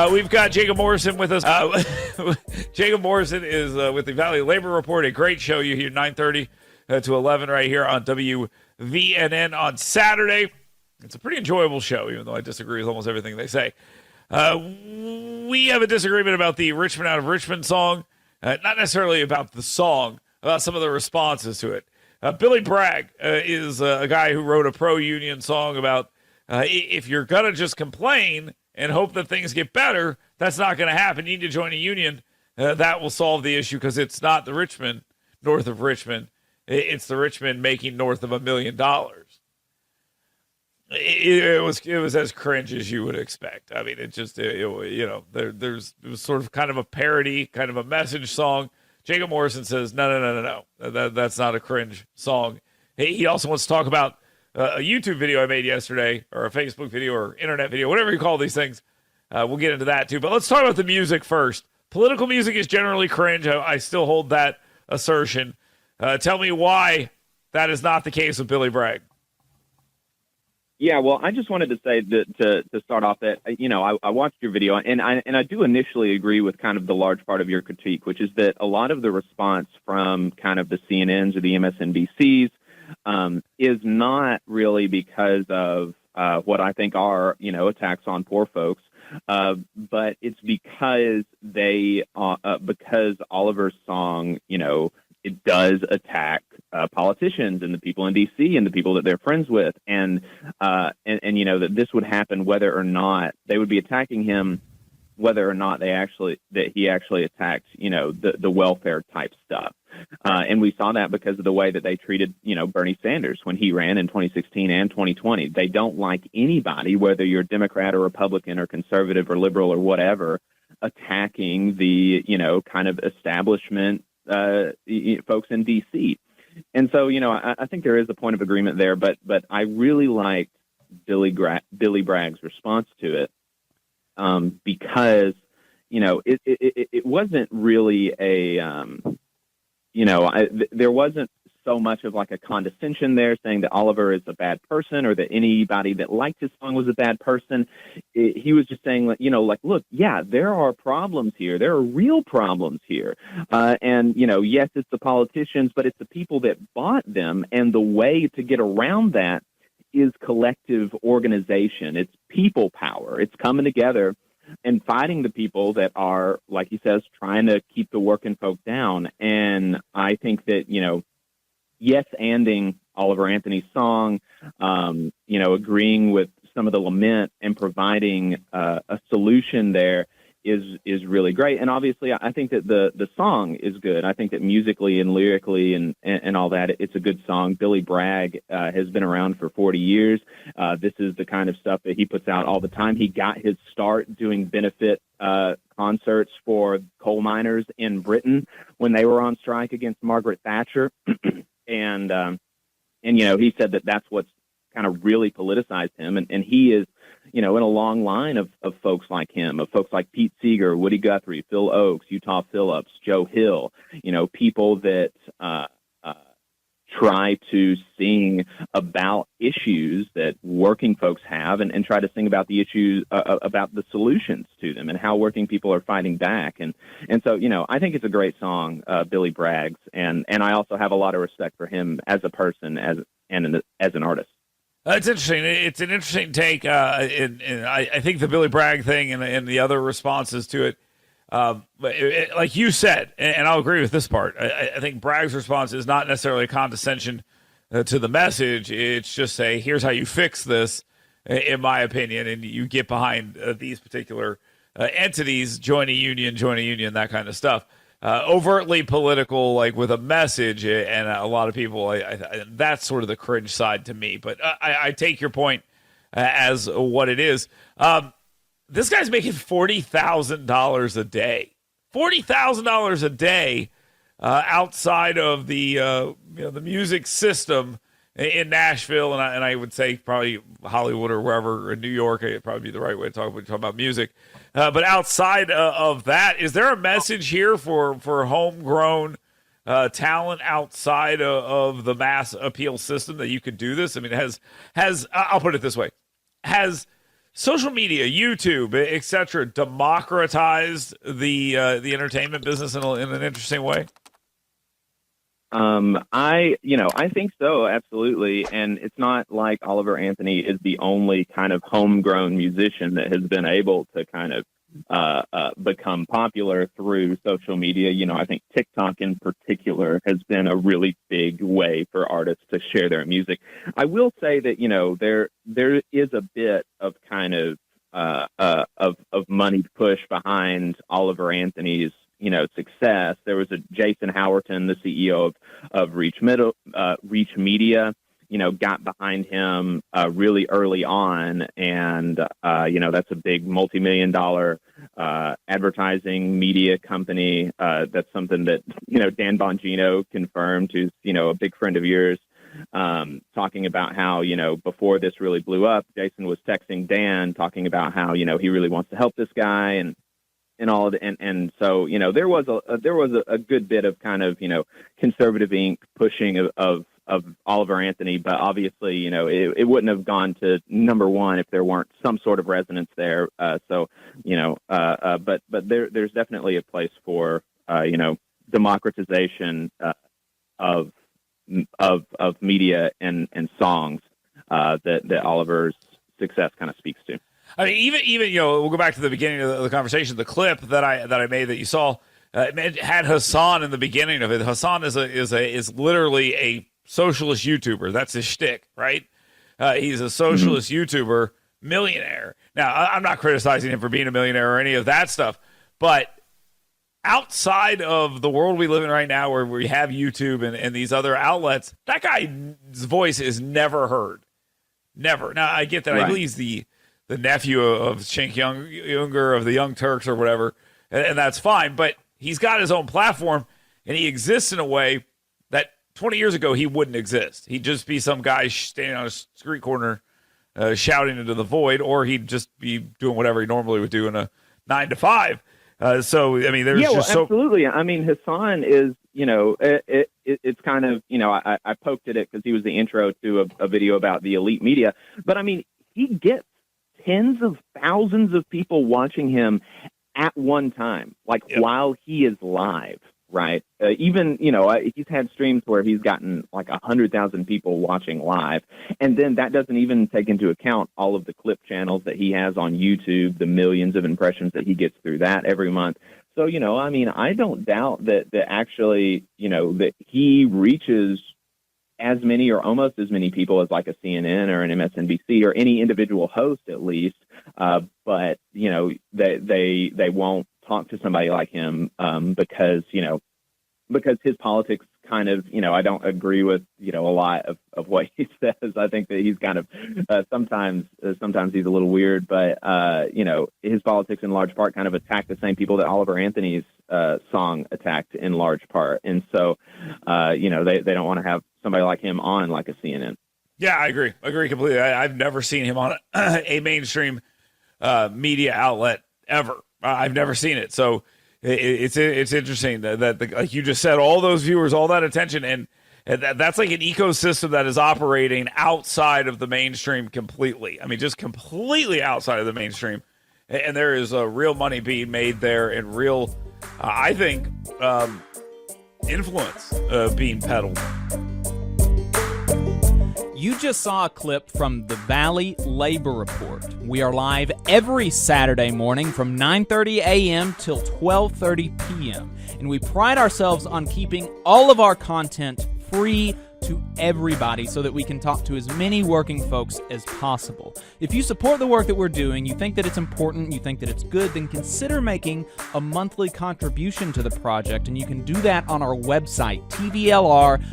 We've got Jacob Morrison with us. Jacob Morrison is with the Valley Labor Report, a great show you hear 9:30 to 11 right here on WVNN on Saturday. It's a pretty enjoyable show, even though I disagree with almost everything they say. We have a disagreement about the Richmond Out of Richmond song, not necessarily about the song, about some of the responses to it. Billy Bragg is a guy who wrote a pro-union song about if you're going to just complain and hope that things get better, that's not going to happen. You need to join a union. That will solve the issue because it's not the Richmond north of Richmond. It's the Richmond making north of $1 million. It was as cringe as you would expect. I mean, it just, it was sort of kind of a parody, kind of a message song. Jacob Morrison says, no. That's not a cringe song. He also wants to talk about a YouTube video I made yesterday, or a Facebook video, or internet video, whatever you call these things. We'll get into that too. But let's talk about the music first. Political music is generally cringe. I still hold that assertion. Tell me why that is not the case with Billy Bragg. Yeah, well, I just wanted to say that to start off that, I watched your video, and I do initially agree with kind of the large part of your critique, which is that a lot of the response from kind of the CNNs or the MSNBCs is not really because of what I think are, attacks on poor folks, but it's because because Oliver's song, it does attack politicians and the people in D.C. and the people that they're friends with, and that this would happen whether or not they would be attacking him, whether or not he actually attacked the welfare type stuff, and we saw that because of the way that they treated Bernie Sanders when he ran in 2016 and 2020. They don't like anybody, whether you're Democrat or Republican or conservative or liberal or whatever, attacking the kind of establishment folks in D.C. And so, I think there is a point of agreement there, but I really liked Billy Bragg's response to it, because, it wasn't really there wasn't so much of like a condescension there saying that Oliver is a bad person or that anybody that liked his song was a bad person. He was just saying, look, yeah, there are problems here. There are real problems here. And, yes, it's the politicians, but it's the people that bought them. And the way to get around that is collective organization. It's people power. It's coming together and fighting the people that are, like he says, trying to keep the working folk down. And I think that, yes-anding Oliver Anthony's song, agreeing with some of the lament and providing a solution there is really great. And obviously, I think that the song is good. I think that musically and lyrically and all that, it's a good song. Billy Bragg has been around for 40 years. This is the kind of stuff that he puts out all the time. He got his start doing benefit concerts for coal miners in Britain when they were on strike against Margaret Thatcher. And he said that that's what's kind of really politicized him. And he is, in a long line of folks like him, of folks like Pete Seeger, Woody Guthrie, Phil Oakes, Utah Phillips, Joe Hill, people that try to sing about issues that working folks have and try to sing about the issues, about the solutions to them and how working people are fighting back. And so, I think it's a great song, Billy Bragg's. And I also have a lot of respect for him as a person as an artist. It's interesting. It's an interesting take. And I think the Billy Bragg thing and the other responses to it, like you said, and I'll agree with this part, I think Bragg's response is not necessarily a condescension to the message. It's just say, here's how you fix this, in my opinion, and you get behind these particular entities, join a union, that kind of stuff. Overtly political, like with a message, and a lot of people, that's sort of the cringe side to me. But I take your point as what it is. This guy's making $40,000 a day. $40,000 a day outside of the the music system in Nashville, and I would say probably Hollywood or wherever in New York. It'd probably be the right way to talk when you talk about music. But outside of that, is there a message here for homegrown talent outside of the mass appeal system that you could do this? I mean, has I'll put it this way: has social media, YouTube, etc., democratized the entertainment business in an interesting way? I think so, absolutely. And it's not like Oliver Anthony is the only kind of homegrown musician that has been able to kind of become popular through social media. I think TikTok in particular has been a really big way for artists to share their music. I will say that, there is a bit of kind of money push behind Oliver Anthony's success. There was a Jason Howerton, the CEO of Reach Media, got behind him really early on, and that's a big multi-million-dollar advertising media company. That's something that Dan Bongino confirmed, who's a big friend of yours, talking about how before this really blew up, Jason was texting Dan talking about how he really wants to help this guy and all of it. And so, there was a good bit of kind of, conservative ink pushing of Oliver Anthony, but obviously, it wouldn't have gone to number one if there weren't some sort of resonance there. But there's definitely a place for, democratization of media and songs that Oliver's success kind of speaks to. I mean, even we'll go back to the beginning of the conversation. The clip that I made that you saw it had Hanan in the beginning of it. Hanan is literally a socialist YouTuber. That's his shtick, right? He's a socialist YouTuber, millionaire. Now, I'm not criticizing him for being a millionaire or any of that stuff, but outside of the world we live in right now, where we have YouTube and these other outlets, that guy's voice is never heard. Never. Now, I get that. Right. I believe he's the nephew of Cenk Uygur of the Young Turks or whatever, and that's fine. But he's got his own platform, and he exists in a way that 20 years ago he wouldn't exist. He'd just be some guy standing on a street corner shouting into the void, or he'd just be doing whatever he normally would do in a 9 to 5. So, I mean, there's just so... absolutely. I mean, Hanan is, it's kind of, I poked at it because he was the intro to a video about the elite media. But, I mean, he gets tens of thousands of people watching him at one time, while he is live, right? Even, he's had streams where he's gotten like 100,000 people watching live. And then that doesn't even take into account all of the clip channels that he has on YouTube, the millions of impressions that he gets through that every month. So, I mean, I don't doubt that actually, that he reaches as many or almost as many people as like a CNN or an MSNBC or any individual host, at least. But, they won't talk to somebody like him because his politics kind of, I don't agree with, a lot of what he says. I think that he's kind of sometimes he's a little weird, but, his politics in large part kind of attack the same people that Oliver Anthony's song attacked in large part. And so, they don't want to have somebody like him on like a CNN. Yeah, I agree completely. I've never seen him on a mainstream media outlet ever. I've never seen it. So it's interesting that like you just said, all those viewers, all that attention, and that's like an ecosystem that is operating outside of the mainstream completely. I mean, just completely outside of the mainstream. And there is real money being made there and real, I think, influence being peddled. You just saw a clip from the Valley Labor Report. We are live every Saturday morning from 9:30 a.m. till 12:30 p.m. And we pride ourselves on keeping all of our content free to everybody so that we can talk to as many working folks as possible. If you support the work that we're doing, you think that it's important, you think that it's good, then consider making a monthly contribution to the project. And you can do that on our website, tvlr.fm.